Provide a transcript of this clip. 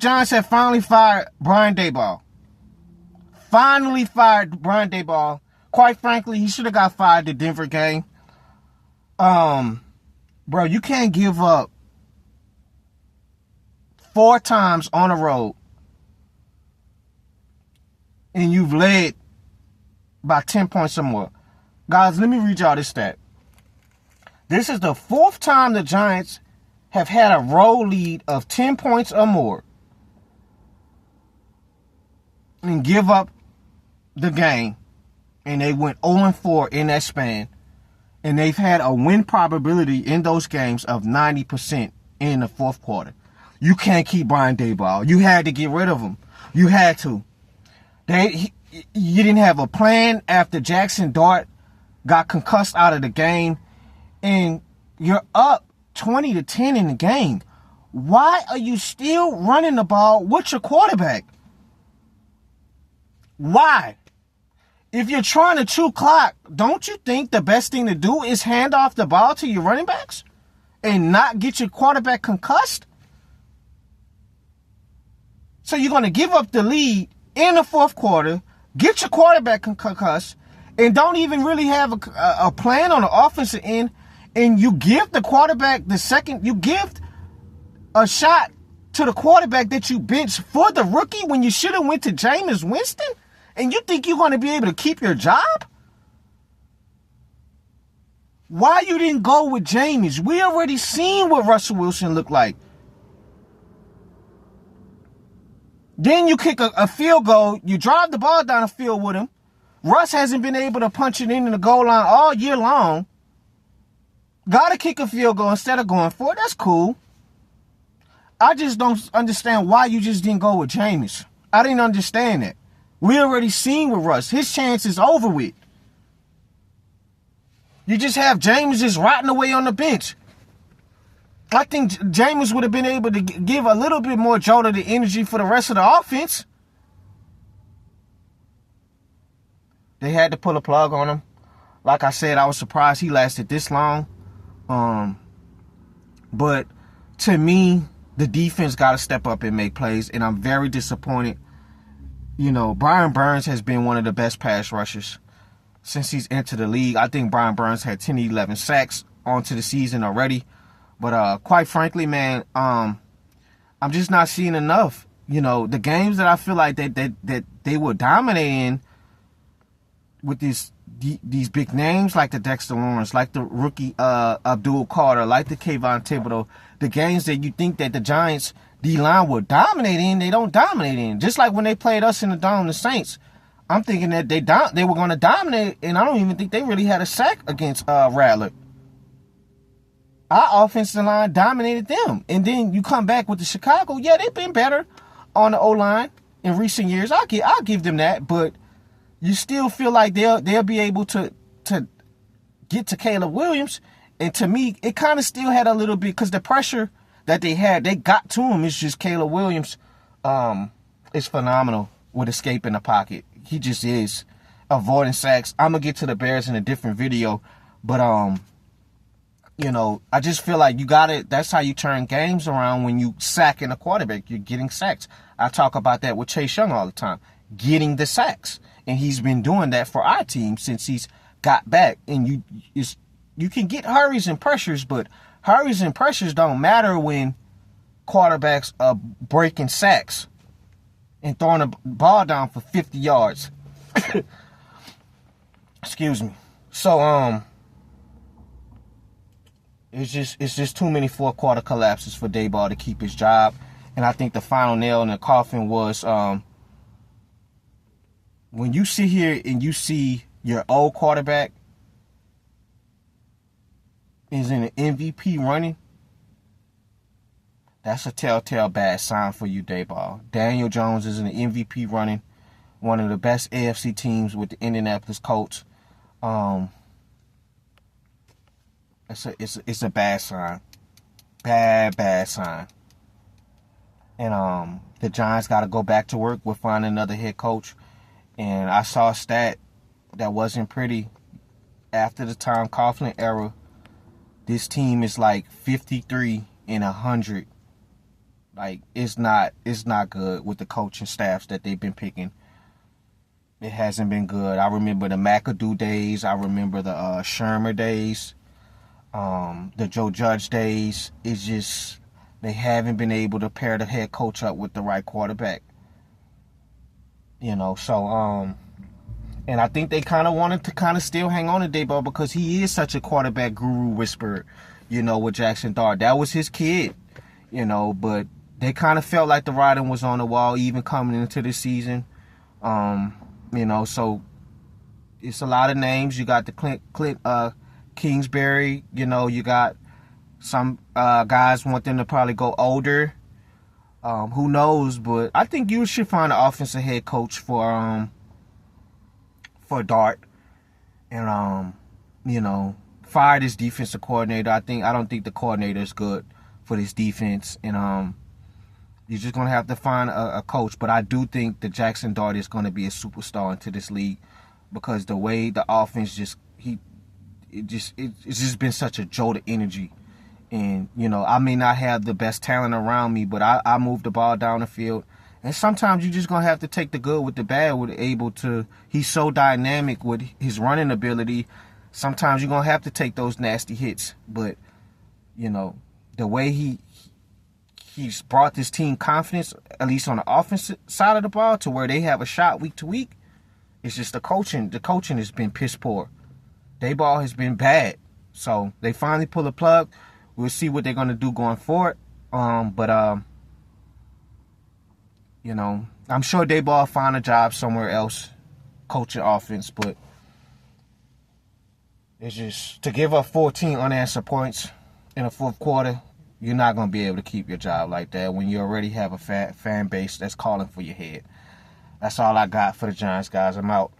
Giants have finally fired Brian Daboll. Finally fired Brian Daboll. Quite frankly, he should have got fired the Denver game. Bro, you can't give up 4 times on the road and you've led by 10 points or more. Guys, let me read y'all this stat. This is the 4th time the Giants have had a road lead of 10 points or more and give up the game. And they went 0-4 in that span. And they've had a win probability in those games of 90% in the 4th quarter. You can't keep Brian Daboll. You had to get rid of him. You had to. You didn't have a plan after Jaxson got concussed out of the game. And you're up 20-10 in the game. Why are you still running the ball with your quarterback? Why? If you're trying to chew clock, don't you think the best thing to do is hand off the ball to your running backs and not get your quarterback concussed? So you're going to give up the lead in the 4th quarter, get your quarterback concussed, and don't even really have a plan on the offensive end, and you give the quarterback you give a shot to the quarterback that you benched for the rookie when you should have went to Jameis Winston? And you think you're going to be able to keep your job? Why you didn't go with Jameis? We already seen what Russell Wilson looked like. Then you kick a field goal. You drive the ball down the field with him. Russ hasn't been able to punch it in the goal line all year long. Got to kick a field goal instead of going for it. That's cool. I just don't understand why you just didn't go with Jameis. I didn't understand that. We already seen with Russ. His chance is over with. You just have Jameis just rotting away on the bench. I think Jameis would have been able to give a little bit more jolt of the energy for the rest of the offense. They had to pull a plug on him. Like I said, I was surprised he lasted this long. But to me, the defense got to step up and make plays, and I'm very disappointed. You know, Brian Burns has been one of the best pass rushers since he's entered the league. I think Brian Burns had 10 to 11 sacks onto the season already. But quite frankly, man, I'm just not seeing enough. You know, the games that I feel like that they were dominating with these big names like the Dexter Lawrence, like the rookie Abdul Carter, like the Kayvon Thibodeau, the games that you think that the Giants D-line will dominate in, they don't dominate in. Just like when they played us in the Dome, the Saints, I'm thinking that they were going to dominate, and I don't even think they really had a sack against Rattler. Our offensive line dominated them. And then you come back with the Chicago, yeah, they've been better on the O-line in recent years. I'll give them that, but you still feel like they'll be able to get to Caleb Williams. And to me, it kind of still had a little bit, because the pressure that they got to him. It's just Caleb Williams is phenomenal with escaping the pocket. He just is. Avoiding sacks. I'm going to get to the Bears in a different video. But, you know, I just feel like you got it. That's how you turn games around when you sacking a quarterback. You're getting sacks. I talk about that with Chase Young all the time. Getting the sacks. And he's been doing that for our team since he's got back. And you can get hurries and pressures, but hurries and pressures don't matter when quarterbacks are breaking sacks and throwing the ball down for 50 yards. Excuse me. So, it's just too many 4th quarter collapses for Daboll to keep his job. And I think the final nail in the coffin was when you sit here and you see your old quarterback is in an MVP running, that's a telltale bad sign for you, Daboll. Daniel Jones is in the MVP running, one of the best AFC teams with the Indianapolis Colts. It's a bad sign. Bad sign. And the Giants got to go back to work with finding another head coach. And I saw a stat that wasn't pretty. After the Tom Coughlin era, this team is like 53-100 Like, it's not good with the coaching staffs that they've been picking. It hasn't been good. I remember the McAdoo days. I remember the Shermer days. The Joe Judge days. It's just, they haven't been able to pair the head coach up with the right quarterback. So, and I think they kind of wanted to kind of still hang on to Daboll because he is such a quarterback guru whisperer, with Jaxson Dart. That was his kid, but they kind of felt like the writing was on the wall even coming into this season. So it's a lot of names. You got the Clint Kingsbury, you got some guys want them to probably go older. Who knows? But I think you should find an offensive head coach for Dart, and fire this defensive coordinator. I don't think the coordinator is good for this defense, and you're just gonna have to find a coach. But I do think that Jaxson Dart is gonna be a superstar into this league because the way the offense it's just been such a jolt of energy. And, I may not have the best talent around me, but I move the ball down the field. And sometimes you're just going to have to take the good with the bad. He's so dynamic with his running ability. Sometimes you're going to have to take those nasty hits. But, the way he's brought this team confidence, at least on the offensive side of the ball, to where they have a shot week to week, it's just the coaching. The coaching has been piss poor. Daboll has been bad. So they finally pull the plug. We'll see what they're going to do going forward. I'm sure Daboll will find a job somewhere else, coaching offense. But it's just, to give up 14 unanswered points in the fourth quarter, you're not going to be able to keep your job like that when you already have a fan base that's calling for your head. That's all I got for the Giants, guys. I'm out.